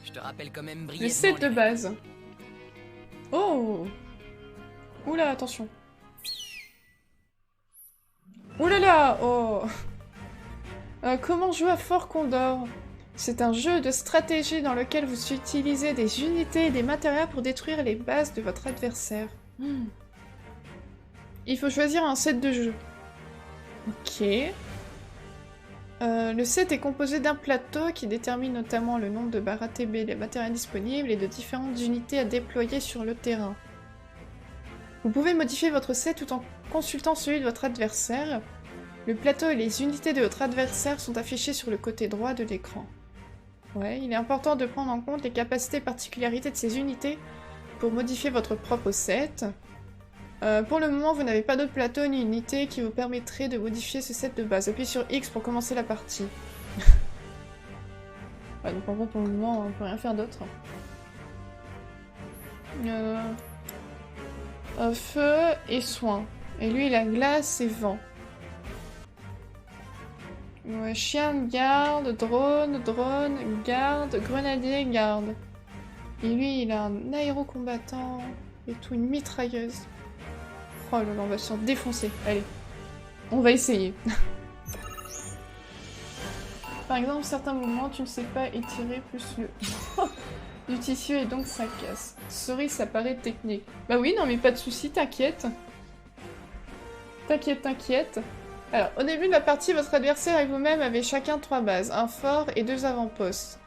Je te rappelle quand même Le brièvement set de les base. Oh! Oula, attention. Oulala! Oh! Comment jouer à Fort Condor? C'est un jeu de stratégie dans lequel vous utilisez des unités et des matériaux pour détruire les bases de votre adversaire. Il faut choisir un set de jeu. Ok. Le set est composé d'un plateau qui détermine notamment le nombre de barres ATB, les matériaux disponibles et de différentes unités à déployer sur le terrain. Vous pouvez modifier votre set tout en consultant celui de votre adversaire. Le plateau et les unités de votre adversaire sont affichés sur le côté droit de l'écran. Ouais, il est important de prendre en compte les capacités et particularités de ces unités pour modifier votre propre set. Pour le moment, vous n'avez pas d'autre plateau ni unité qui vous permettrait de modifier ce set de base. Appuyez sur X pour commencer la partie. Ouais, donc en gros, pour le moment, on peut rien faire d'autre. Feu et soin. Et lui, il a glace et vent. Ouais, chien, garde, drone, garde, grenadier, garde. Et lui, il a un aérocombattant et tout, une mitrailleuse. Oh là là, on va se faire défoncer. Allez, on va essayer. Par exemple, certains mouvements, tu ne sais pas étirer plus le du tissu et donc ça casse. Sorry, ça paraît technique. Bah oui, non mais pas de soucis, t'inquiète. T'inquiète. Alors, au début de la partie, votre adversaire et vous-même avez chacun 3 bases, un fort et 2 avant-postes.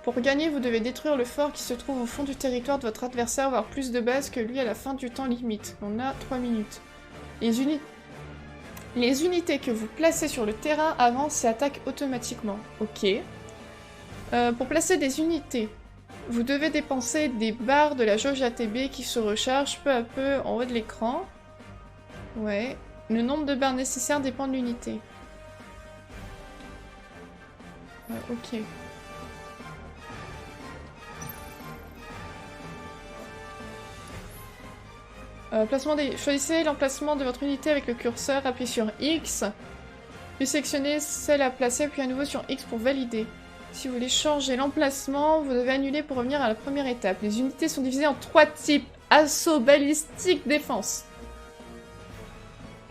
Pour gagner, vous devez détruire le fort qui se trouve au fond du territoire de votre adversaire, voire plus de bases que lui à la fin du temps limite. On a 3 minutes. Les unités que vous placez sur le terrain avancent et attaquent automatiquement. Ok. Pour placer des unités, vous devez dépenser des barres de la jauge ATB qui se rechargent peu à peu en haut de l'écran. Ouais. Le nombre de barres nécessaires dépend de l'unité. Ok. Choisissez l'emplacement de votre unité avec le curseur, appuyez sur X, puis sélectionnez celle à placer, puis à nouveau sur X pour valider. Si vous voulez changer l'emplacement, vous devez annuler pour revenir à la première étape. Les unités sont divisées en 3 types. Assaut, balistique, défense.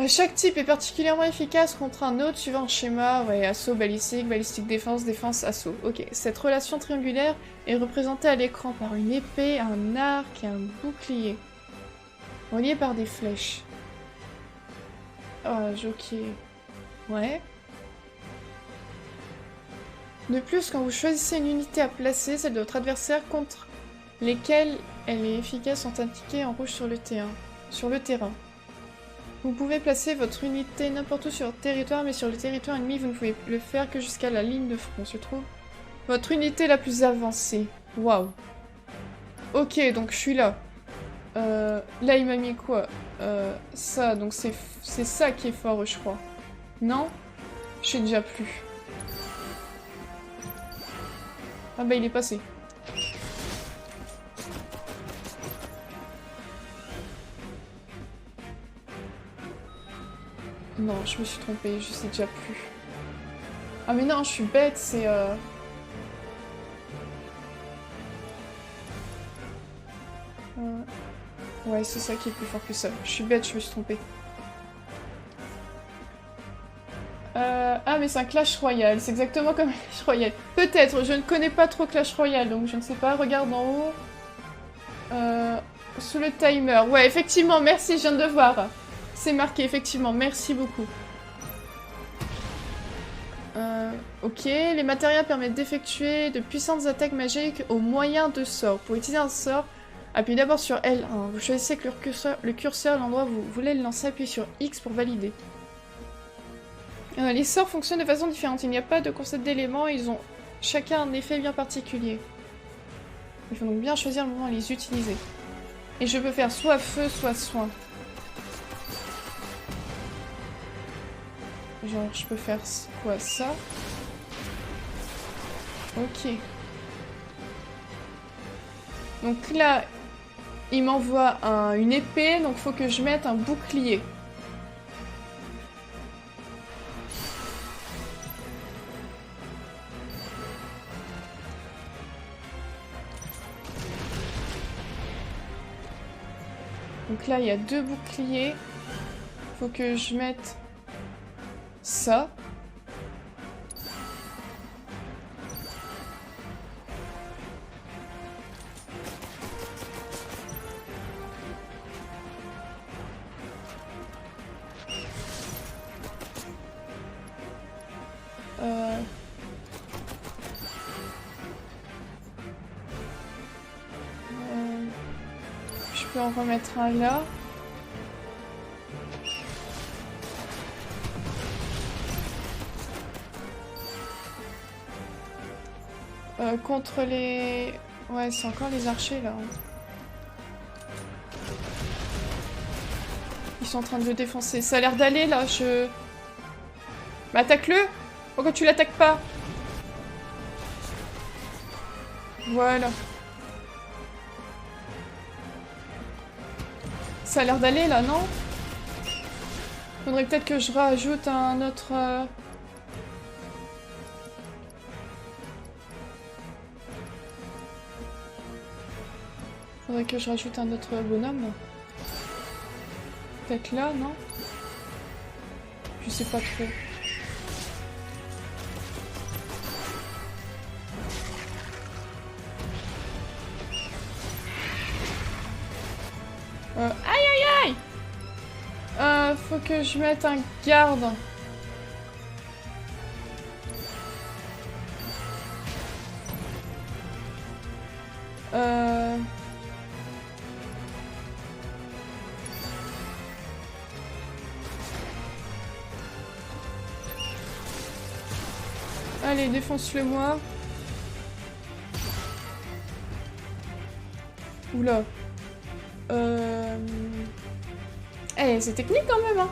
Chaque type est particulièrement efficace contre un autre suivant un schéma. Ouais, assaut, balistique, défense, défense, assaut. Ok, cette relation triangulaire est représentée à l'écran par une épée, un arc et un bouclier. Reliés par des flèches. Oh, ok. Ouais. De plus, quand vous choisissez une unité à placer, celle de votre adversaire contre lesquelles elle est efficace sont indiquées en rouge sur le terrain. Vous pouvez placer votre unité n'importe où sur le territoire, mais sur le territoire ennemi, vous ne pouvez le faire que jusqu'à la ligne de front, se trouve. Votre unité la plus avancée. Waouh. Ok, donc je suis là. Là, il m'a mis quoi? Ça, donc c'est ça qui est fort, je crois. Non? Je sais déjà plus. Ah bah, il est passé. Non, je me suis trompée, je sais déjà plus. Ah mais non, je suis bête, c'est... Ouais, c'est ça qui est plus fort que ça. Je suis bête, je me suis trompée. Ah, mais c'est un Clash Royale, c'est exactement comme Clash Royale. Peut-être, je ne connais pas trop Clash Royale, donc je ne sais pas. Regarde en haut. Sous le timer. Ouais, effectivement, merci, je viens de voir. C'est marqué, effectivement, merci beaucoup. Ok, les matériaux permettent d'effectuer de puissantes attaques magiques au moyen de sorts. Pour utiliser un sort, appuyez d'abord sur L1. Vous choisissez avec le curseur l'endroit où vous voulez le lancer, appuyez sur X pour valider. Les sorts fonctionnent de façon différente. Il n'y a pas de concept d'éléments, ils ont chacun un effet bien particulier. Il faut donc bien choisir le moment à les utiliser. Et je peux faire soit feu, soit soin. Genre, je peux faire quoi, ça? Ok. Donc là, il m'envoie une épée, donc faut que je mette un bouclier. Donc là, il y a 2 boucliers. Faut que je mette ça. Je peux en remettre un là. Contre les... Ouais, c'est encore les archers, là. Ils sont en train de le défoncer. Ça a l'air d'aller, là, Bah, attaque-le! Pourquoi tu l'attaques pas? Voilà. Ça a l'air d'aller, là, non? Faudrait peut-être que je rajoute un autre... Faudrait que je rajoute un autre bonhomme. Peut-être là, non? Je sais pas trop. Aïe aïe aïe! Faut que je mette un garde. Allez, défonce-le moi. Oula. Eh, c'est technique quand même, hein.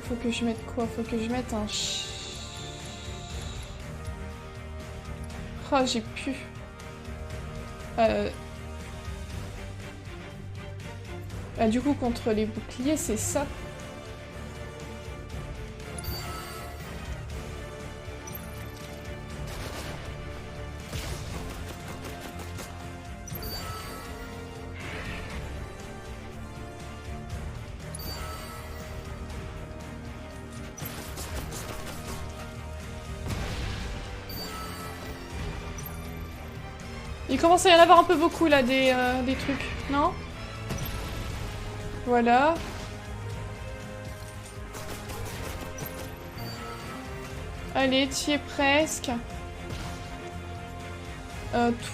Faut que je mette quoi? Faut que je mette un... Oh, j'ai pu. Du coup, contre les boucliers, c'est ça. Il commence à y en avoir un peu beaucoup là, des trucs, non? Voilà. Allez, tu y es presque.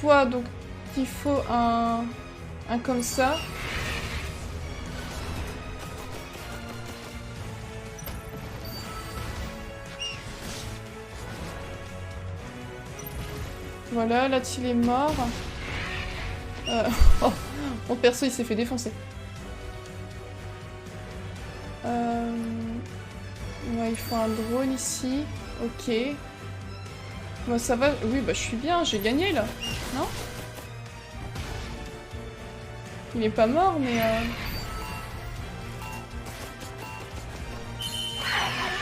Toi, donc, il faut un comme ça. Voilà, là il est mort. Oh, mon perso il s'est fait défoncer. Ouais, il faut un drone ici. Ok. Bon, ça va. Oui, bah je suis bien, j'ai gagné là. Non? Il est pas mort, mais...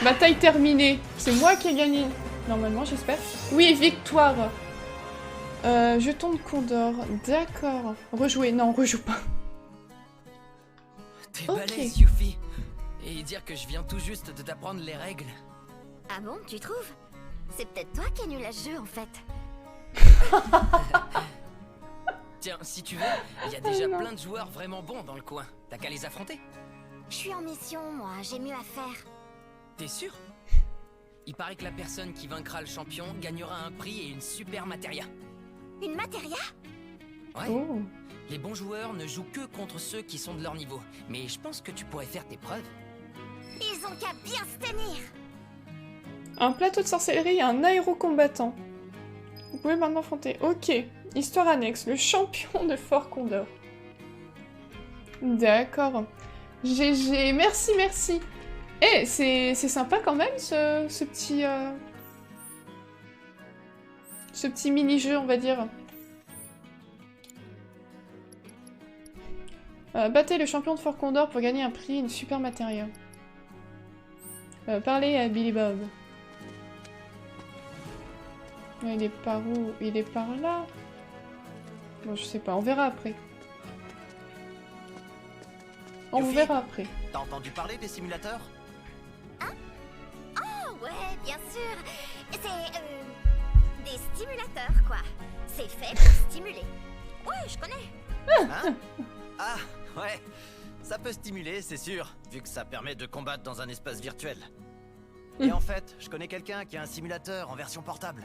Bataille terminée. C'est moi qui ai gagné. Normalement, j'espère. Oui, victoire. Jeton de Condor. D'accord. Rejouer. Non, rejoue pas. T'es balèze, Yuffie. Et dire que je viens tout juste de t'apprendre les règles. Ah bon, tu trouves? C'est peut-être toi qui es nul à ce jeu, en fait. Tiens, si tu veux, il y a déjà plein de joueurs vraiment bons dans le coin. T'as qu'à les affronter. Je suis en mission, moi. J'ai mieux à faire. T'es sûr? Il paraît que la personne qui vaincra le champion gagnera un prix et une super matéria. Une matéria? Ouais. Oh. Les bons joueurs ne jouent que contre ceux qui sont de leur niveau. Mais je pense que tu pourrais faire tes preuves. Ils ont qu'à bien se tenir. Un plateau de sorcellerie et un aérocombattant. Vous pouvez maintenant affronter. Ok. Histoire annexe. Le champion de Fort Condor. D'accord. GG. Merci, merci. Eh, c'est sympa quand même, ce petit... Ce petit mini-jeu, on va dire. Battez le champion de Fort Condor pour gagner un prix, une super matériel. Parlez à Billy Bob. Il est par où? Il est par là? Bon, je sais pas, on verra après. On vous Yuffie, verra après. T'as entendu parler des simulateurs? Oh ouais, bien sûr. C'est des stimulateurs quoi. C'est fait pour stimuler. Ouais, je connais. Hein? Ah, ouais. Ça peut stimuler, c'est sûr, vu que ça permet de combattre dans un espace virtuel. Et en fait, je connais quelqu'un qui a un simulateur en version portable.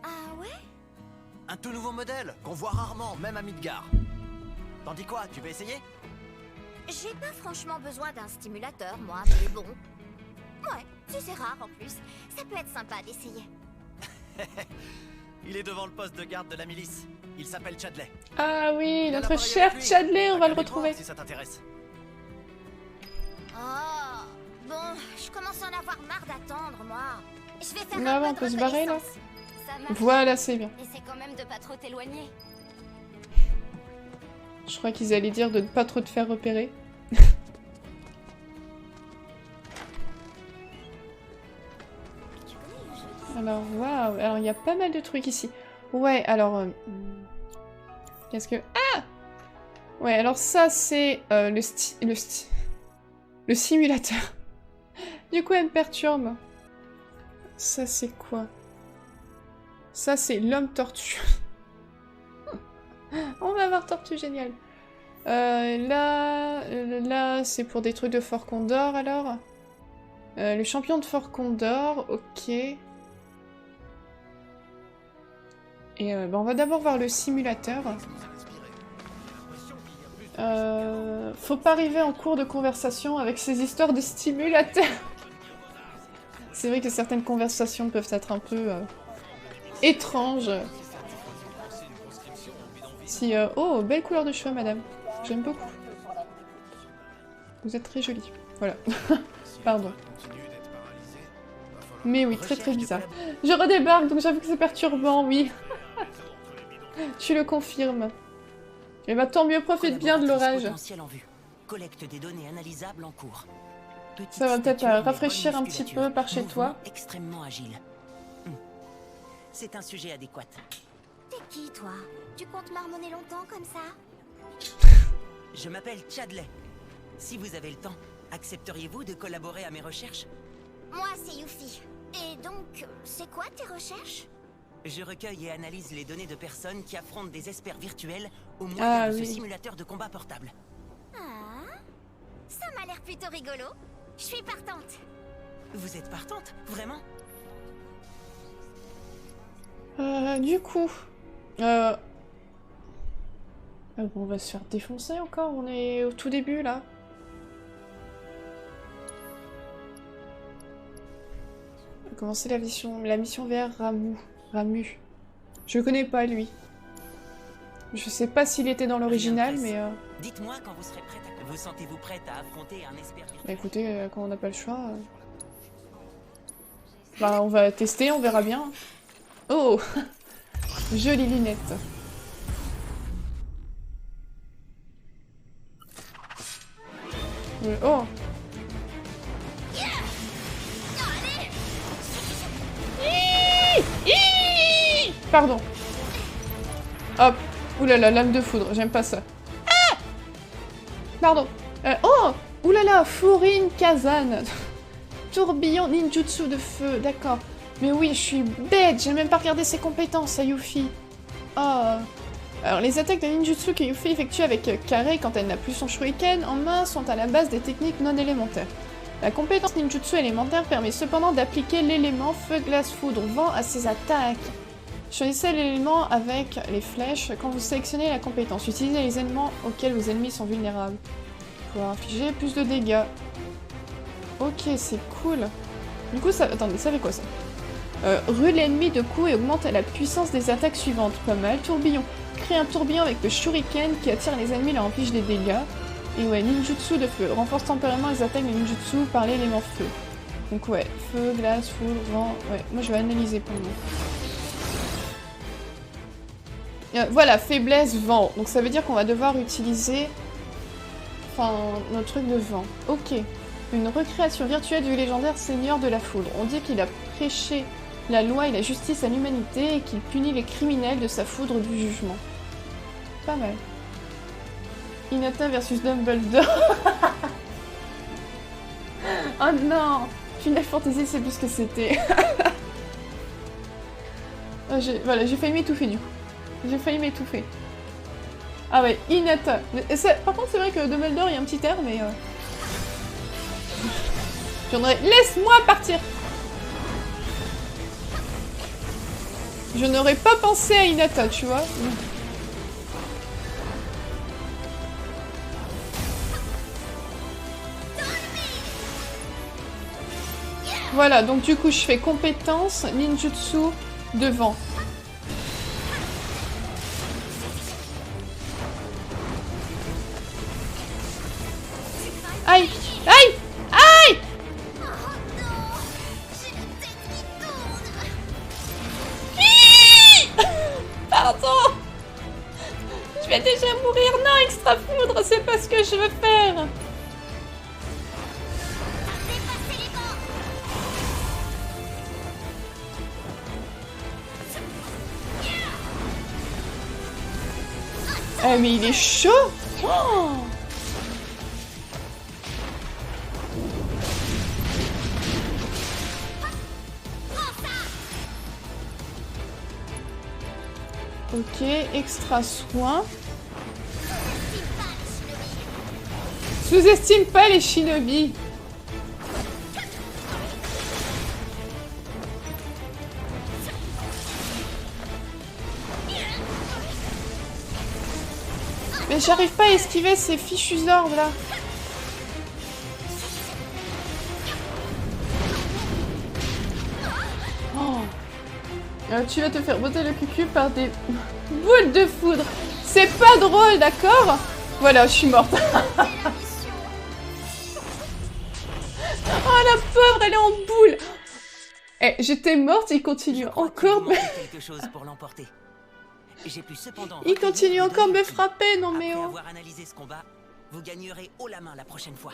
Ah ouais? Un tout nouveau modèle, qu'on voit rarement, même à Midgar. T'en dis quoi, tu veux essayer? J'ai pas franchement besoin d'un stimulateur, moi, mais bon. Ouais, si c'est rare en plus, ça peut être sympa d'essayer. Il est devant le poste de garde de la milice. Il s'appelle Chadley. Ah oui, Viens notre travailler cher avec lui. Chadley, on va T'as le qu'à aller voir retrouver. si ça t'intéresse. Oh, bon, je commence à en avoir marre d'attendre, moi. Je vais faire Là, un on peu peut de se barrer, là. reconnaissance. Ça marche. Voilà, c'est bien. Essaie quand même de pas trop t'éloigner. Je crois qu'ils allaient dire de ne pas trop te faire repérer. Tu connais le jeu? Alors, waouh. Alors, il y a pas mal de trucs ici. Ouais, alors... Qu'est-ce que... Ah! Ouais, alors ça, c'est le simulateur. Du coup, elle me perturbe. Ça, c'est quoi? Ça, c'est l'homme tortue. On va avoir tortue, génial. Là, c'est pour des trucs de Fort Condor, alors. Le champion de Fort Condor, ok. Et on va d'abord voir le simulateur. Faut pas arriver en cours de conversation avec ces histoires de stimulateurs. C'est vrai que certaines conversations peuvent être un peu étranges. Si, oh, belle couleur de cheveux, madame. J'aime beaucoup. Vous êtes très jolie. Voilà. Pardon. Mais oui, très très bizarre. Je redébarque, donc j'avoue que c'est perturbant, oui. Tu le confirmes. Eh ben tant mieux, profite bien de l'orage. Potentiel en vue. Collecte des données analysables en cours. Petite Ça va peut-être stature, mais rafraîchir bonne un petit musculature. peu par chez toi. Mouvement extrêmement agile. C'est un sujet adéquat. T'es qui, toi? Tu comptes marmonner longtemps comme ça? Je m'appelle Chadley. Si vous avez le temps, accepteriez-vous de collaborer à mes recherches? Moi, c'est Yuffie. Et donc, c'est quoi tes recherches? Je recueille et analyse les données de personnes qui affrontent des experts virtuels au moyen Ah de ce oui. simulateur de combat portable. Ah, ça m'a l'air plutôt rigolo. Je suis partante. Vous êtes partante, vraiment? Du coup... bon, on va se faire défoncer encore, on est au tout début, là. On va commencer la mission vers Ramu. Je le connais pas, lui. Je sais pas s'il était dans l'original, mais... Dites-moi quand vous serez prête à... Vous sentez-vous prête à affronter un expert virtuel? Bah écoutez, quand on n'a pas le choix... Bah on va tester, on verra bien. Oh. Jolie lunette. Oh. Pardon. Hop. Oulala, lame de foudre, j'aime pas ça. Ah. Pardon. Oh. Oulala, Furin Kazan. Tourbillon ninjutsu de feu, d'accord. Mais oui, je suis bête, j'ai même pas regardé ses compétences à Yuffie. Oh. Alors, les attaques de ninjutsu que Yuffie effectue avec Kare quand elle n'a plus son shuriken en main sont à la base des techniques non élémentaires. La compétence ninjutsu élémentaire permet cependant d'appliquer l'élément feu, glace, foudre, vent à ses attaques. Choisissez l'élément avec les flèches quand vous sélectionnez la compétence. Utilisez les éléments auxquels vos ennemis sont vulnérables. Pour infliger plus de dégâts. Ok, c'est cool. Du coup, ça... Attendez, ça fait quoi ça? Rue l'ennemi de coups et augmente la puissance des attaques suivantes. Pas mal. Tourbillon. Crée un tourbillon avec le shuriken qui attire les ennemis et leur inflige des dégâts. Et ouais, ninjutsu de feu. Renforce temporairement les attaques de ninjutsu par l'élément feu. Donc ouais, feu, glace, foudre, vent... Ouais, moi je vais analyser pour nous. Voilà, faiblesse, vent. Donc ça veut dire qu'on va devoir utiliser... Enfin, notre truc de vent. Ok. Une recréation virtuelle du légendaire Seigneur de la Foudre. On dit qu'il a prêché la loi et la justice à l'humanité et qu'il punit les criminels de sa foudre du jugement. Pas mal. Hinata versus Dumbledore. Oh non, Final Fantasy, c'est plus ce que c'était. Voilà, j'ai failli m'étouffer du coup. J'ai failli m'étouffer. Ah ouais, Hinata. Par contre, c'est vrai que Dumbledore, il y a un petit air, mais... Laisse-moi partir! Je n'aurais pas pensé à Hinata, tu vois. Voilà, donc du coup, je fais compétence, ninjutsu, devant. Aïe! Aïe! Aïe! Oh non, j'ai la tête qui tourne. Pardon! Je vais déjà mourir. Non, extra foudre, c'est pas ce que je veux faire. Dépassez les bancs. Ah mais il est chaud! Oh, ok, extra soin. Sous-estime pas les shinobi. Mais j'arrive pas à esquiver ces fichus orbes là. Oh. Tu vas te faire botter le cucu par des boules de foudre. C'est pas drôle, d'accord? Voilà, je suis morte. Oh la pauvre, elle est en boule. Eh, j'étais morte, il continue encore. Quelque chose pour l'emporter. J'ai pu cependant. Il continue encore de me frapper, non mais Après oh. avoir analysé ce combat, vous gagnerez haut la main la prochaine fois.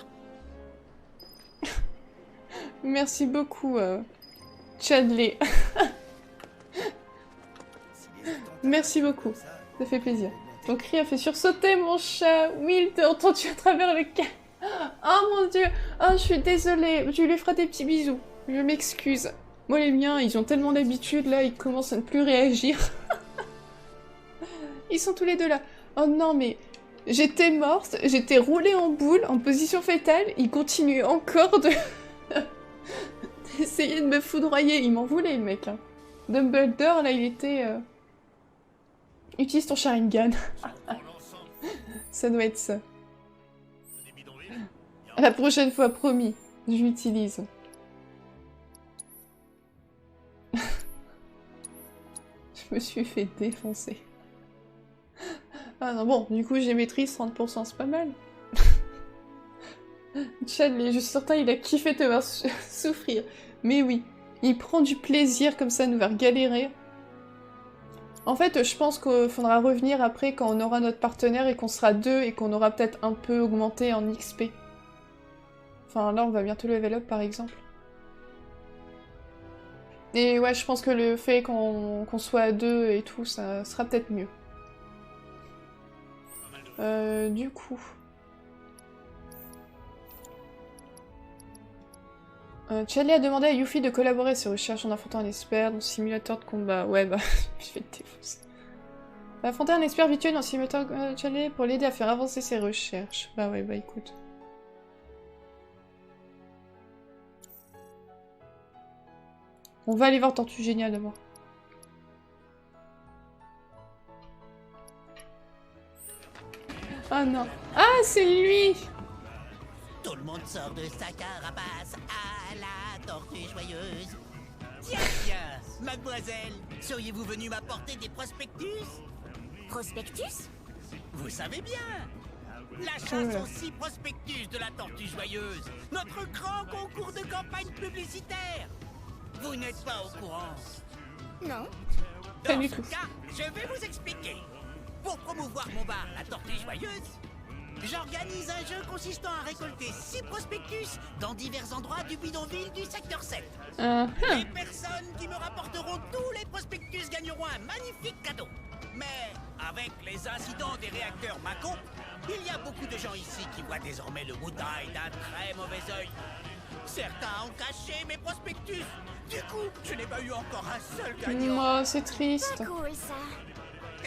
Merci beaucoup, Chadley. Merci beaucoup, ça fait plaisir. Ton cri a fait sursauter mon chat. Oui, il t'a entendu à travers le cas. Oh mon dieu. Oh, je suis désolée. Je lui ferai des petits bisous. Je m'excuse. Moi, les miens, ils ont tellement d'habitude, là, ils commencent à ne plus réagir. Ils sont tous les deux là. Oh non, mais... J'étais morte, j'étais roulée en boule, en position fétale. Il continue encore de... d'essayer de me foudroyer. Il m'en voulait, le mec. Hein. Dumbledore, là, il était... Utilise ton Sharingan. Ça doit être ça. La prochaine fois, promis. Je l'utilise. Je me suis fait défoncer. Ah non, bon, du coup, j'ai maîtrise 30%, c'est pas mal. Chadley, je suis certain, il a kiffé te voir souffrir. Mais oui, il prend du plaisir comme ça à nous voir galérer. En fait, je pense qu'il faudra revenir après quand on aura notre partenaire et qu'on sera deux et qu'on aura peut-être un peu augmenté en XP. Enfin, là, on va bientôt level up, par exemple. Et ouais, je pense que le fait qu'on soit à deux et tout, ça sera peut-être mieux. Du coup... Chadley a demandé à Yuffie de collaborer à ses recherches en affrontant un expert dans le simulateur de combat. Ouais, bah, je vais te défoncer. Affronter un expert virtuel dans le simulateur Chadley pour l'aider à faire avancer ses recherches. Bah ouais, bah écoute. On va aller voir Tortue Géniale d'abord. Ah non. Ah, c'est lui! Tout le monde sort de sa carapace à la tortue joyeuse. Tiens, tiens, mademoiselle, seriez-vous venue m'apporter des prospectus? Prospectus? Vous savez bien, la chasse aux 6 prospectus de la tortue joyeuse, notre grand concours de campagne publicitaire. Vous n'êtes pas au courant? Non. Pas Dans du ce tout. cas, je vais vous expliquer. Pour promouvoir mon bar, la tortue joyeuse, j'organise un jeu consistant à récolter 6 prospectus dans divers endroits du bidonville du secteur 7. Les personnes qui me rapporteront tous les prospectus gagneront un magnifique cadeau. Mais avec les incidents des réacteurs Mako, Il y a beaucoup de gens ici qui voient désormais le Wudai d'un très mauvais œil. Certains ont caché mes prospectus. Du coup, je n'ai pas eu encore un seul gagnant. Oh, c'est triste. Pas cool ça.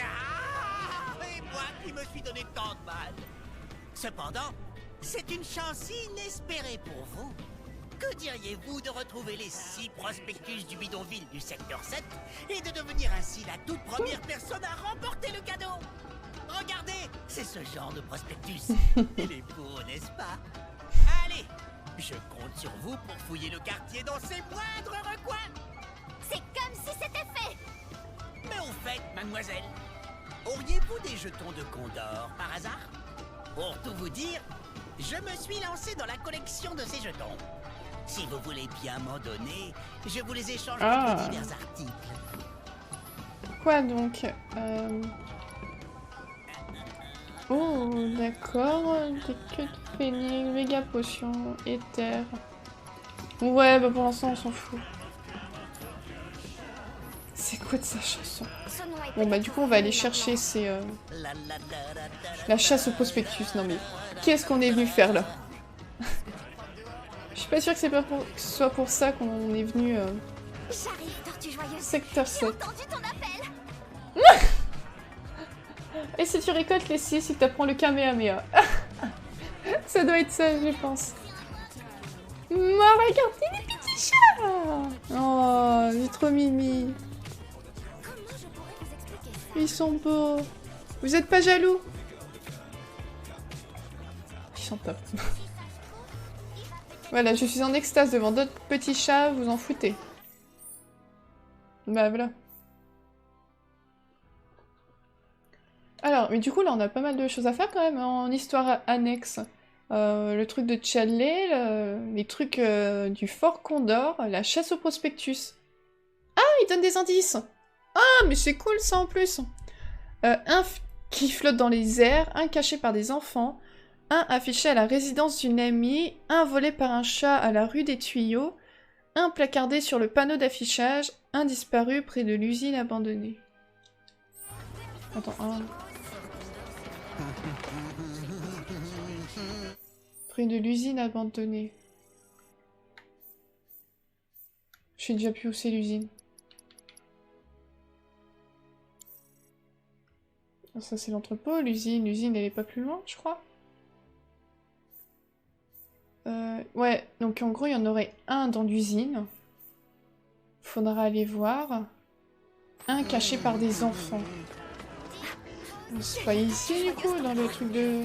Ah, et moi qui me suis donné tant de mal. Cependant, c'est une chance inespérée pour vous. Que diriez-vous de retrouver les 6 prospectus du bidonville du secteur 7 et de devenir ainsi la toute première personne à remporter le cadeau? Regardez, c'est ce genre de prospectus. Il est beau, n'est-ce pas? Allez, je compte sur vous pour fouiller le quartier dans ses moindres recoins. C'est comme si c'était fait. Mais au fait, mademoiselle, auriez-vous des jetons de Condor par hasard? Pour tout vous dire, je me suis lancé dans la collection de ces jetons. Si vous voulez bien m'en donner, je vous les échangerai pour divers articles. Quoi donc Oh, d'accord. Des queues de phénix, méga potion, éther. Ouais, bah pour l'instant, on s'en fout. C'est quoi de sa chanson? Bon, bah du coup, on va aller chercher ces... La chasse au prospectus. Non mais, qu'est-ce qu'on est venu faire là? Je suis pas sûre que c'est pas pour... que ce soit pour ça qu'on est venu... J'arrive, Tortue Joyeuse. Secteur J'ai 7. entendu ton appel. Et si tu récoltes les 6, il t'apprend le Kamehameha. Ça doit être ça, je pense. Regardez les petits chats! Oh, c'est trop mimi. Comment je pourrais vous expliquer ça? Ils sont beaux. Vous êtes pas jaloux? Ils sont top. Voilà, je suis en extase devant d'autres petits chats, vous en foutez. Bah voilà. Alors, mais du coup, là, on a pas mal de choses à faire quand même en histoire annexe. Le truc de Chadley, les trucs du Fort Condor, la chasse au prospectus. Ah, il donne des indices! Ah, mais c'est cool ça en plus! Un qui flotte dans les airs, un caché par des enfants, un affiché à la résidence d'une amie, un volé par un chat à la rue des Tuyaux, un placardé sur le panneau d'affichage, un disparu près de l'usine abandonnée. Attends, un... Près de l'usine abandonnée. Je sais déjà plus où c'est l'usine. Ça c'est l'entrepôt, l'usine elle est pas plus loin, je crois. Ouais, donc en gros il y en aurait un dans l'usine. Faudra aller voir. Un caché par des enfants. C'est pas ici du coup, dans le truc de...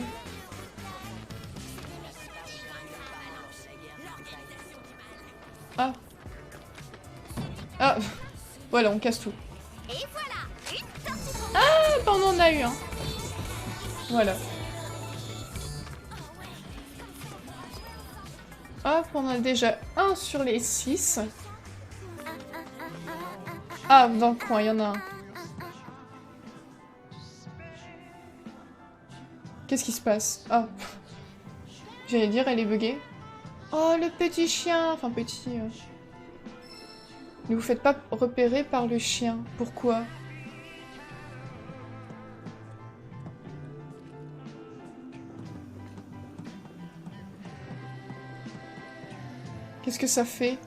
Ah. Ah. Voilà, on casse tout. Et voilà, une tortue pour Ah, bah on en a eu un. Voilà. Hop, on a déjà un sur les 6. Ah, dans le coin, il y en a un. Qu'est-ce qui se passe? Ah. J'allais dire, elle est buggée. Oh, le petit chien. Enfin, petit... Ne vous faites pas repérer par le chien. Pourquoi? Qu'est-ce que ça fait?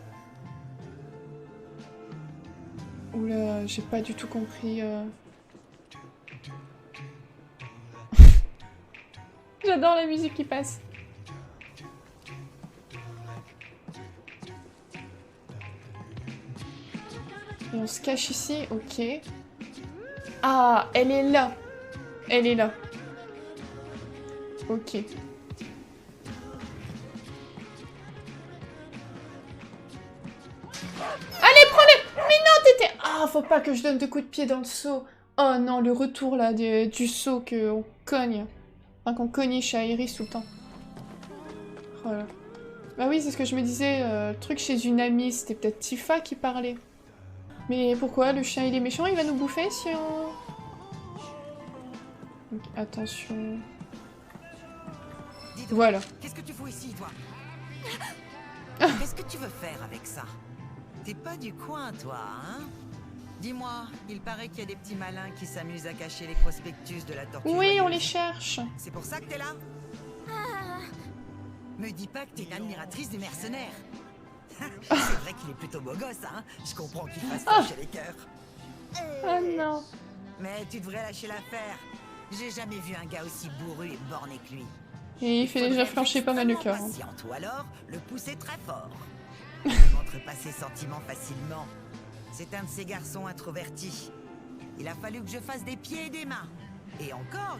Oula, j'ai pas du tout compris. J'adore la musique qui passe. Et on se cache ici, ok. Ah, elle est là. Elle est là. Ok. Allez, prends-les! Mais non, t'étais... Ah, faut pas que je donne de coups de pied dans le seau. Oh non, le retour là du seau qu'on cogne. Enfin, qu'on cogniche à Iris tout le temps. Voilà. Bah oui, c'est ce que je me disais. Le truc chez une amie, c'était peut-être Tifa qui parlait. Mais pourquoi? Le chien il est méchant, il va nous bouffer si on... Donc, attention... Dis donc, Voilà. Qu'est-ce que tu fous ici, toi? Qu'est-ce que tu veux faire avec ça? T'es pas du coin, toi, hein? Dis-moi, il paraît qu'il y a des petits malins qui s'amusent à cacher les prospectus de la tortue. Oui, on joyeuse. les cherche. C'est pour ça que t'es là? Me dis pas que t'es une admiratrice des mercenaires. C'est vrai qu'il est plutôt beau gosse, hein. Je comprends qu'il fasse lâcher les cœurs. Oh non. Mais tu devrais lâcher l'affaire. J'ai jamais vu un gars aussi bourru et borné que lui. Et il fait déjà faudrait flancher être pas mal de extrêmement cœur. Hein. patiente, ou alors le pousser très fort. Il montre pas ses sentiments facilement. C'est un de ces garçons introvertis. Il a fallu que je fasse des pieds et des mains. Et encore,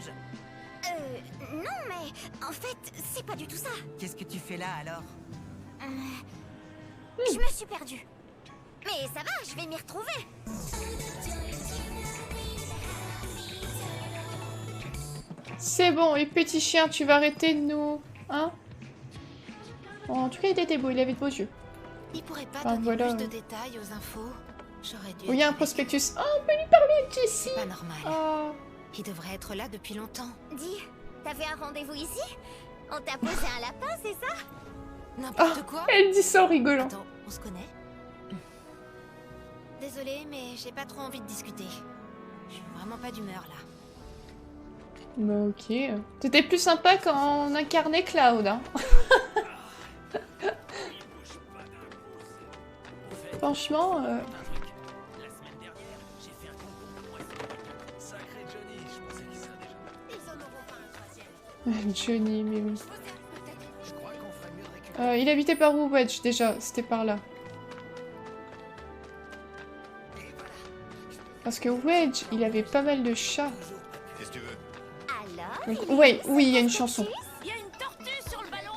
Non, mais en fait, c'est pas du tout ça. Qu'est-ce que tu fais là alors? Je me suis perdue. Mais ça va, je vais m'y retrouver. C'est bon, et petit chien, tu vas arrêter de nous... Hein? Bon, en tout cas, il était beau, il avait de beaux yeux. Il pourrait pas Ah, donner voilà. plus de détails aux infos. J'aurais dû. Oui, il y a un être avec prospectus. Oh, on peut lui parler, lui. Jessie. C'est pas normal. Oh. Il devrait être là depuis longtemps. Dis, t'avais un rendez-vous ici? On t'a posé un lapin, c'est ça? N'importe Ah, quoi. elle dit ça en rigolant. Attends, on se connaît? Désolée, mais j'ai pas trop envie de discuter. Je suis vraiment pas d'humeur là. Bah ok. T'étais plus sympa quand on incarnait Cloud, hein. Franchement... La semaine dernière, j'ai fait un concours de poisson. Sacré Johnny, je pensais qu'il serait déjà. Ils en auront pas un troisième. Johnny, mais oui. Je crois qu'on ferait mieux de récupérer. Il habitait par où, Wedge, déjà? C'était par là. Parce que Wedge, il avait pas mal de chats. Qu'est-ce que tu veux? Alors? Donc, ouais, oui, il y a une chanson. Il y a une tortue sur le ballon.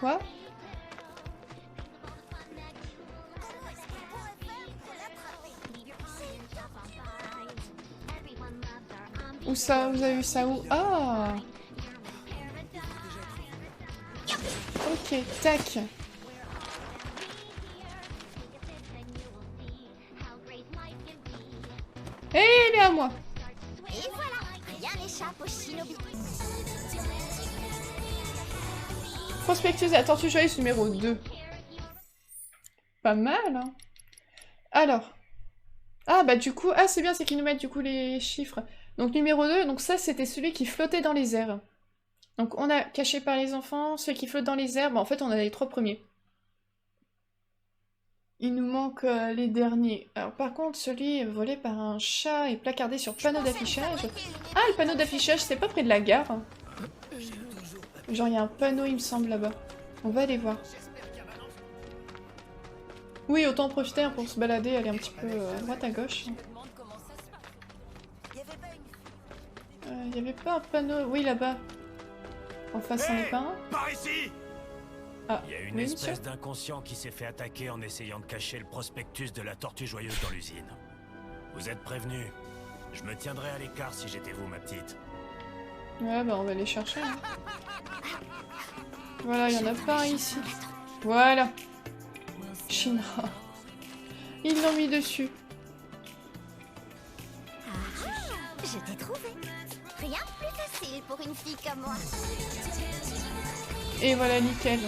Quoi? Où ça? Vous avez vu ça où? Ah! Ok, tac. Et elle est à moi. Et voilà, rien n'échappe au shinobi. Prospectus et la tortue joyeuse numéro 2. Pas mal, hein. Alors. Ah, bah du coup... Ah, c'est bien, c'est qu'ils nous mettent du coup les chiffres. Donc numéro 2, donc ça c'était celui qui flottait dans les airs. Donc on a caché par les enfants, celui qui flotte dans les airs. Bon, en fait, on a les 3 premiers. Il nous manque les derniers. Alors par contre, celui volé par un chat et placardé sur panneau d'affichage. Ah, le panneau d'affichage, c'est pas près de la gare. Genre, il y a un panneau, il me semble, là-bas. On va aller voir. Oui, autant en profiter hein, pour se balader, aller un petit peu à droite, à gauche. Il y avait pas un panneau... Oui, là-bas. En face, c'en est pas un. Par ici! Ah, Il y a une oui, monsieur. espèce d'inconscient qui s'est fait attaquer en essayant de cacher le prospectus de la tortue joyeuse dans l'usine. Vous êtes prévenus. Je me tiendrai à l'écart si j'étais vous, ma petite. Ouais, bah on va les chercher. Hein. Voilà, il y en a pas un ici. Voilà. Shinra. Ils l'ont mis dessus. Je t'ai trouvé. Rien de plus facile pour une fille comme moi. Et voilà, nickel.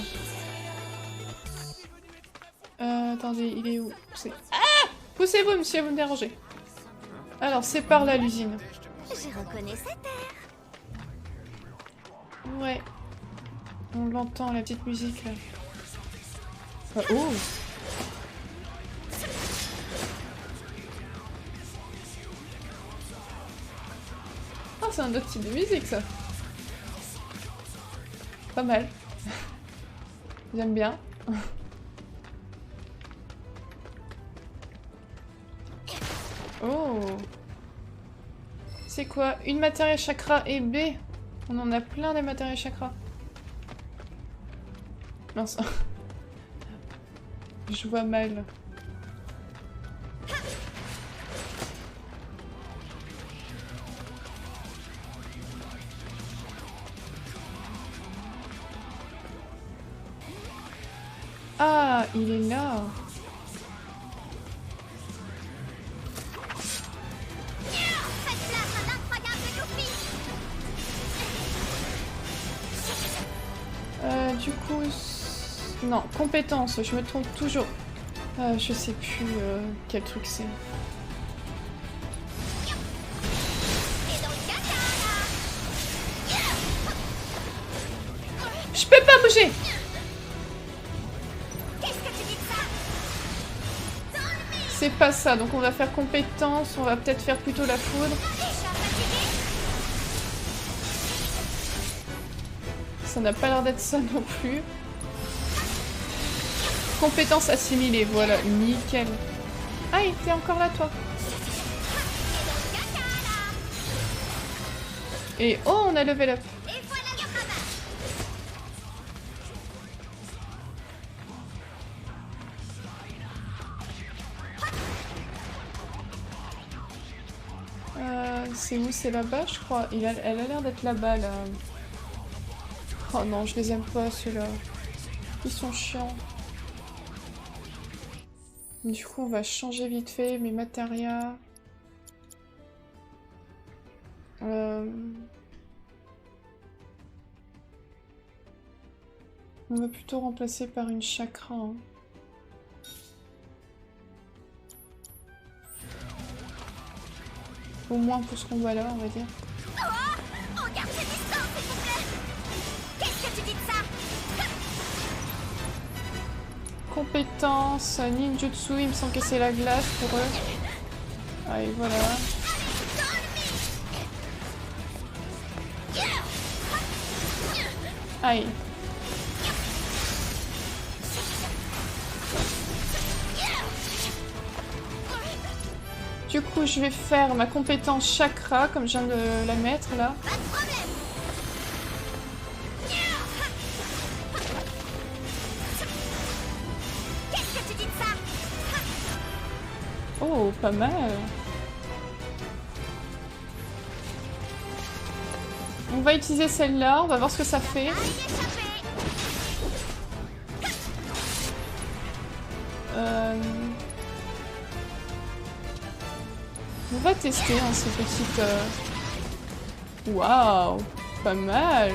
Attendez, il est où? Ah! Poussez-vous, monsieur, vous me dérangez. Alors, c'est par là, l'usine. Je reconnais cette air. Ouais. On l'entend, la petite musique, là. Ah, oh! Ah, c'est un autre type de musique, ça. Pas mal. J'aime bien. Oh! C'est quoi? Une matière chakra et B? On en a plein des matériaux chakra. Mince. Je vois mal. Ah, il est là. Faites place à l'incroyable Youpi. Du coup... Non, compétence, je me trompe toujours. Je sais plus quel truc c'est. Je peux pas bouger. C'est pas ça, donc on va faire compétence, on va peut-être faire plutôt la foudre. Ça n'a pas l'air d'être ça non plus. Compétence assimilée, voilà, nickel. Ah, t'es encore là, toi. Et oh, on a level up. C'est où? C'est là-bas, je crois. Elle a l'air d'être là-bas, là. Oh non, je les aime pas, ceux-là. Ils sont chiants. Du coup, on va changer vite fait mes matérias. On va plutôt remplacer par une chakra. Hein. Au moins pour ce combat-là, on va dire. Oh, on garde ses distances, s'il vous plaît. Qu'est-ce que tu dis de ça? Compétence, ninjutsu, il me semble que c'est la glace pour eux. Allez, voilà. Aïe. Du coup, je vais faire ma compétence chakra, comme je viens de la mettre là. Pas de problème. Qu'est-ce que tu dis de ça? Oh, pas mal. On va utiliser celle-là, on va voir ce que ça fait. On va tester hein, ces petites... Waouh, pas mal.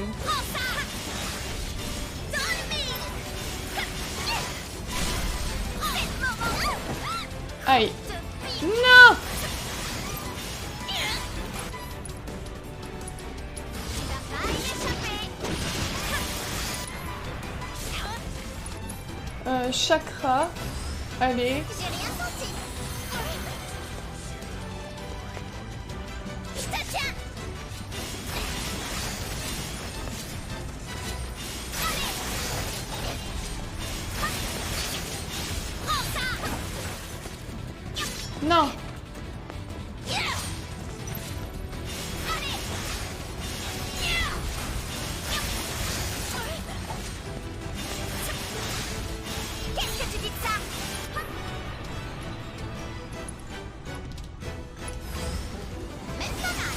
Aïe. Non! Chakra. Allez. J'ai rien senti. Je te tiens. Non. Qu'est-ce que tu dis de ça? Même pas mal.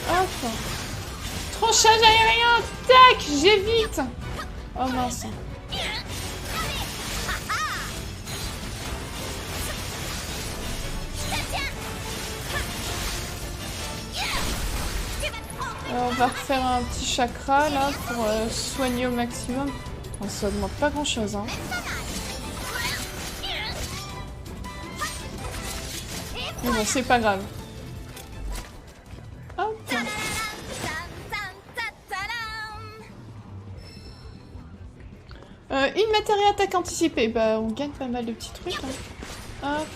Hop. Tronçage aérien. Tac, j'évite. Oh mince. On va refaire un petit chakra là pour soigner au maximum. Oh, ça augmente pas grand chose hein. Mais bon, c'est pas grave. Hop. Une matérielle attaque anticipée. Bah, on gagne pas mal de petits trucs. Hein. Hop.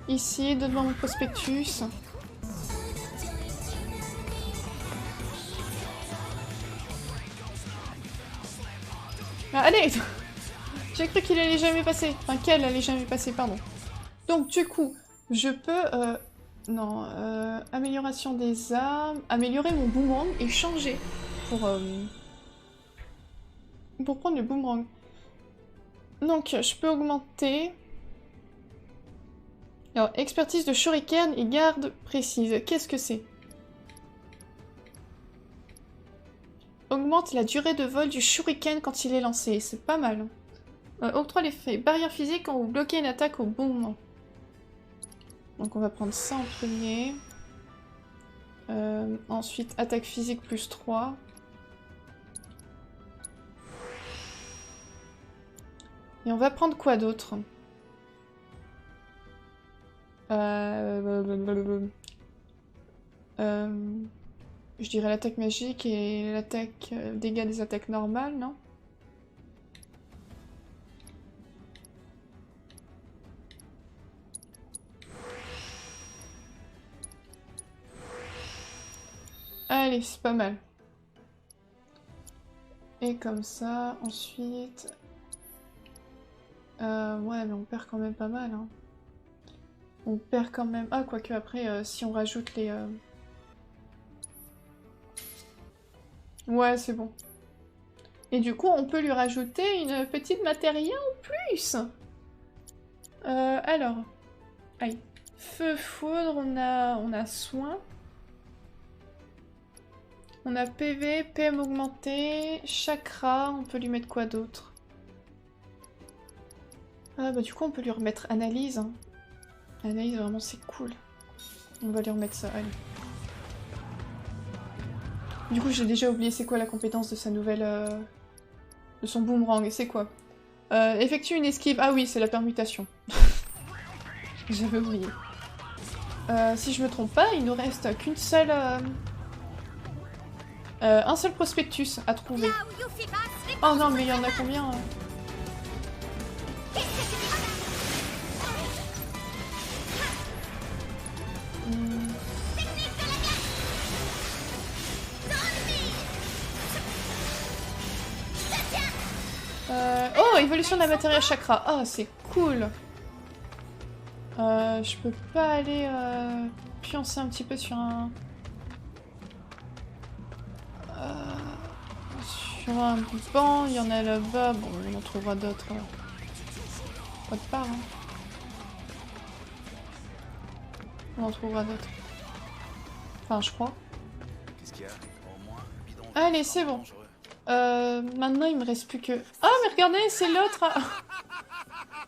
Ici, devant mon prospectus. Ah, allez. J'ai cru qu'il allait jamais passer. Enfin, qu'elle allait jamais passer, pardon. Donc, du coup, je peux... non, amélioration des armes... Améliorer mon boomerang et changer pour prendre le boomerang. Donc, je peux augmenter... Alors, expertise de shuriken et garde précise. Qu'est-ce que c'est? Augmente la durée de vol du shuriken quand il est lancé. C'est pas mal. Octroie l'effet barrière physique quand vous bloquez une attaque au bon moment. Donc on va prendre ça en premier. Ensuite, attaque physique plus 3. Et on va prendre quoi d'autre? Je dirais l'attaque magique et l'attaque dégâts des attaques normales, non? Allez, c'est pas mal. Et comme ça, ensuite... ouais, mais on perd quand même pas mal, hein. On perd quand même... Ah, quoique après, si on rajoute les... Ouais, c'est bon. Et du coup, on peut lui rajouter une petite matériel en plus. Alors... Aïe. Feu, foudre, on a soin. On a PV, PM augmenté, chakra, on peut lui mettre quoi d'autre? Ah bah du coup on peut lui remettre analyse. Hein. Analyse vraiment c'est cool. On va lui remettre ça, allez. Du coup j'ai déjà oublié c'est quoi la compétence de sa nouvelle... de son boomerang, c'est quoi? Effectue une esquive, ah oui c'est la permutation. J'avais oublié. Si je me trompe pas, il nous reste qu'une seule... un seul prospectus à trouver. Oh non, mais il y en a combien? Oh, évolution de la matériel chakra. Ah, c'est cool. Je peux pas aller pioncer un petit peu sur un... Sur un banc, il y en a là-bas. Bon, on en trouvera d'autres. Pas de part, hein. On en trouvera d'autres. Enfin, je crois. Allez, c'est bon. Maintenant, il me reste plus que... Ah, mais regardez, c'est l'autre.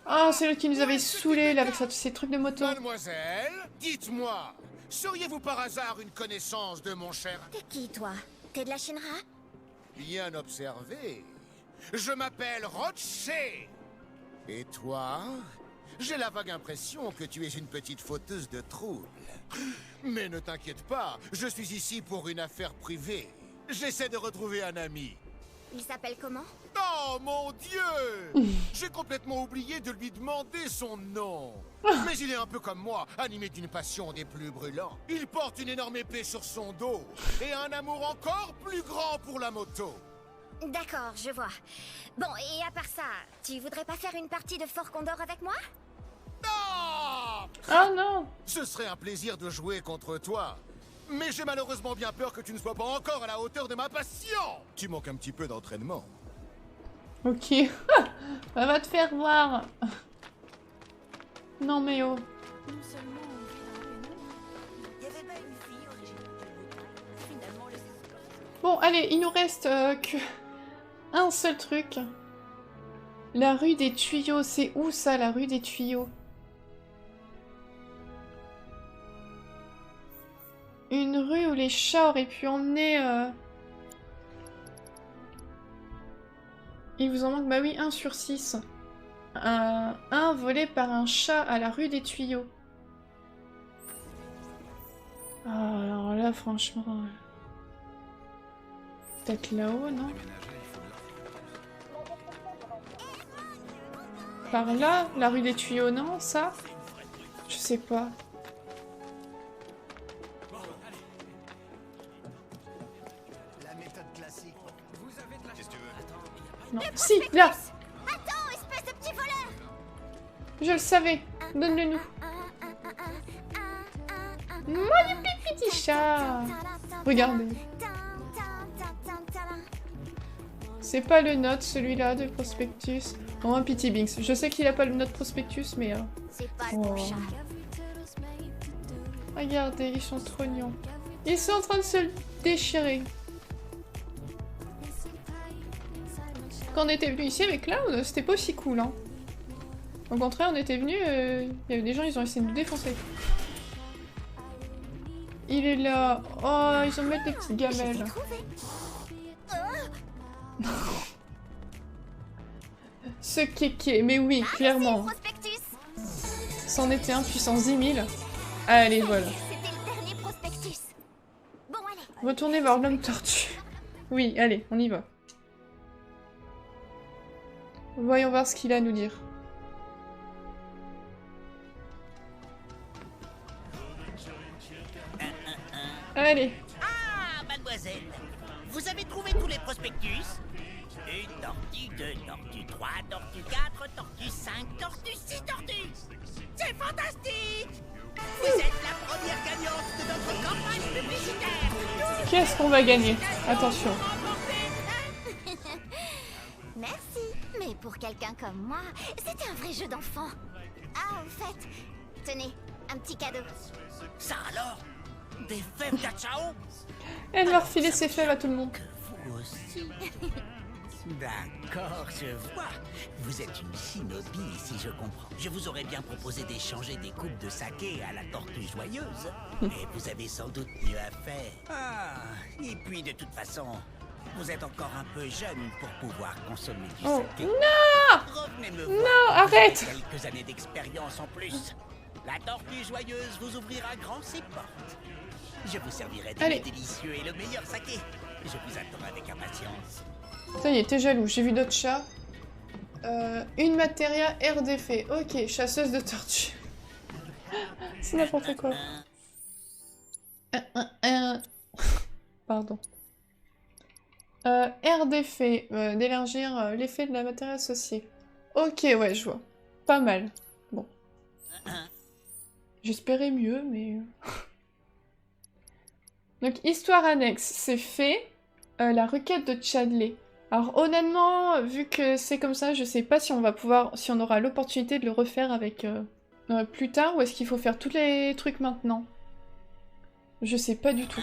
Ah, c'est l'autre qui nous avait saoulés, là, avec ces trucs de moto. Mademoiselle, dites-moi, seriez-vous par hasard une connaissance de mon cher... T'es qui, toi? T'es de la Shinra? Bien observé. Je m'appelle Rocher. Et toi? J'ai la vague impression que tu es une petite fauteuse de troubles. Mais ne t'inquiète pas, je suis ici pour une affaire privée. J'essaie de retrouver un ami. Il s'appelle comment? Oh mon Dieu! J'ai complètement oublié de lui demander son nom. Mais il est un peu comme moi, animé d'une passion des plus brûlants. Il porte une énorme épée sur son dos et un amour encore plus grand pour la moto. D'accord, je vois. Bon, et à part ça, tu voudrais pas faire une partie de Fort Condor avec moi? Non! Oh non! Ce serait un plaisir de jouer contre toi. Mais j'ai malheureusement bien peur que tu ne sois pas encore à la hauteur de ma passion. Tu manques un petit peu d'entraînement. Ok. Ça va te faire voir. Non mais oh. Bon, allez, il nous reste que un seul truc. La rue des tuyaux. C'est où ça, la rue des tuyaux? Une rue où les chats auraient pu emmener... Il vous en manque, bah oui, 1 sur 6. Un volé par un chat à la rue des tuyaux. Ah, alors là, franchement... Peut-être là-haut, non? Par là? La rue des tuyaux, non? Ça? Je sais pas. Non. Si, là! Attends, espèce de petit voleur! Je le savais. Donne-le nous. Magnifique petit chat! Regardez. C'est pas le note, celui-là, de prospectus. Oh, un Pity Binks. Je sais qu'il a pas le note prospectus, mais... C'est pas le bon chat. Regardez, ils sont trop mignons. Ils sont en train de se déchirer. Quand on était venu ici avec Cloud, c'était pas aussi cool, hein. Au contraire, on était venu, il y avait des gens, ils ont essayé de nous défoncer. Il est là. Oh, ils ont mis des petites Je gamelles. t'ai trouvé. Ce kéké, mais oui, clairement. Prospectus. C'en était un puissance 10 000. Allez, voilà. C'était le dernier prospectus. Bon, allez. Retournez voir l'homme tortue. Oui, allez, on y va. Voyons voir ce qu'il a à nous dire. Allez. Ah, mademoiselle, vous avez trouvé tous les prospectus? Une tortue, deux tortues, trois tortues, quatre tortues, 5 tortues, 6 tortues. C'est fantastique! Vous êtes la première gagnante de notre campagne publicitaire. Qu'est-ce qu'on va gagner? Attention. Merci. Mais pour quelqu'un comme moi, c'était un vrai jeu d'enfant. Ah, au fait, tenez, un petit cadeau. Ça alors? Des fèves d'Achao? Elle va refiler ses fèves à tout le monde. Vous aussi? D'accord, je vois. Vous êtes une shinobi, si je comprends. Je vous aurais bien proposé d'échanger des coupes de saké à la tortue joyeuse. Mais vous avez sans doute mieux à faire. Ah, et puis de toute façon, vous êtes encore un peu jeune pour pouvoir consommer du Oh, saké. non! Revenez me Non, voir. arrête! Quelques années d'expérience en plus. La tortue joyeuse vous ouvrira grand ses portes. Je vous servirai des Allez. mets délicieux et le meilleur saké. Je vous attends avec impatience. Ça y est, t'es jaloux, j'ai vu d'autres chats. Une matéria air d'effet. Ok, chasseuse de tortues. C'est n'importe quoi. Pardon. Air d'effet. D'élargir l'effet de la matière associée. Ok, ouais, je vois. Pas mal. Bon. J'espérais mieux, mais... Donc, histoire annexe, c'est fait. La requête de Chadley. Alors, honnêtement, vu que c'est comme ça, je sais pas si on va pouvoir... Si on aura l'opportunité de le refaire avec... plus tard, ou est-ce qu'il faut faire tous les trucs maintenant? Je sais pas du tout.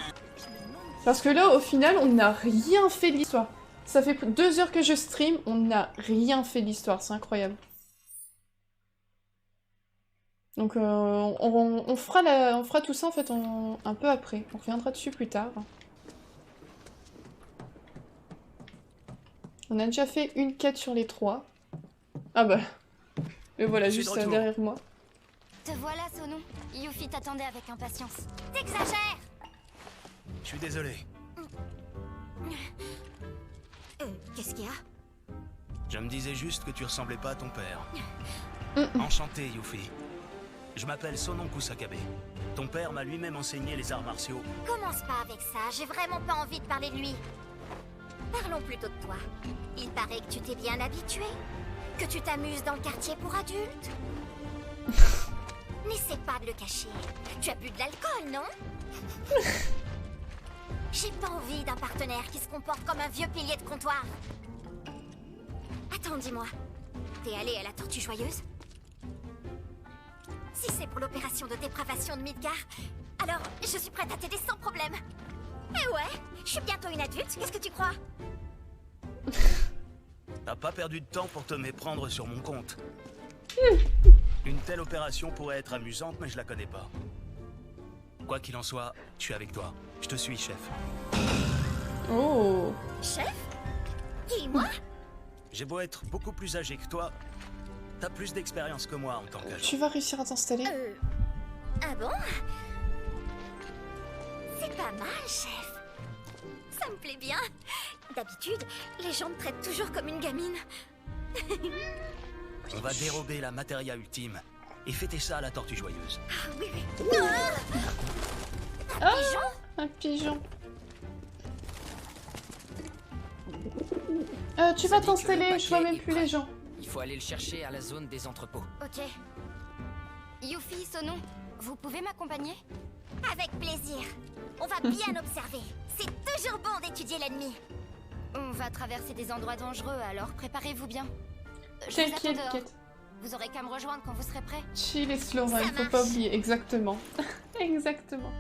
Parce que là, au final, on n'a rien fait de l'histoire. Ça fait 2 heures que je stream, on n'a rien fait de l'histoire, c'est incroyable. Donc on fera tout ça en fait un peu après. On reviendra dessus plus tard. On a déjà fait une quête sur les 3. Ah bah. Le voilà juste derrière moi. Te voilà, Sonou. Yuffie t'attendait avec impatience. T'exagères! Je suis désolé. Qu'est-ce qu'il y a? Je me disais juste que tu ressemblais pas à ton père. Enchanté, Yuffie. Je m'appelle Sonon Kusakabe. Ton père m'a lui-même enseigné les arts martiaux. Commence pas avec ça, j'ai vraiment pas envie de parler de lui. Parlons plutôt de toi. Il paraît que tu t'es bien habitué. Que tu t'amuses dans le quartier pour adultes. N'essaie pas de le cacher. Tu as bu de l'alcool, non? J'ai pas envie d'un partenaire qui se comporte comme un vieux pilier de comptoir. Attends, dis-moi. T'es allé à la Tortue Joyeuse? Si c'est pour l'opération de dépravation de Midgar, alors je suis prête à t'aider sans problème. Eh ouais, je suis bientôt une adulte, qu'est-ce que tu crois? T'as pas perdu de temps pour te méprendre sur mon compte. Une telle opération pourrait être amusante, mais je la connais pas. Quoi qu'il en soit, je suis avec toi. Je te suis, chef. Oh. Chef? Qui, moi? J'ai beau être beaucoup plus âgé que toi, t'as plus d'expérience que moi en tant qu'agent. Tu vas réussir à t'installer? Ah bon? C'est pas mal, chef. Ça me plaît bien. D'habitude, les gens me traitent toujours comme une gamine. On va dérober la matéria ultime et fêter ça à la Tortue Joyeuse. Ah oui, oui. Ah, un pigeon. Tu vas t'installer, je vois même plus les gens. Il faut aller le chercher à la zone des entrepôts. Ok. Yuffie, Sonon, vous pouvez m'accompagner? Avec plaisir. On va bien observer. C'est toujours bon d'étudier l'ennemi. On va traverser des endroits dangereux, alors préparez-vous bien. Je vous attends dehors. T'inquiète. Vous aurez qu'à me rejoindre quand vous serez prêt. Chill et slow run, Ça faut marche. pas oublier, exactement. Exactement.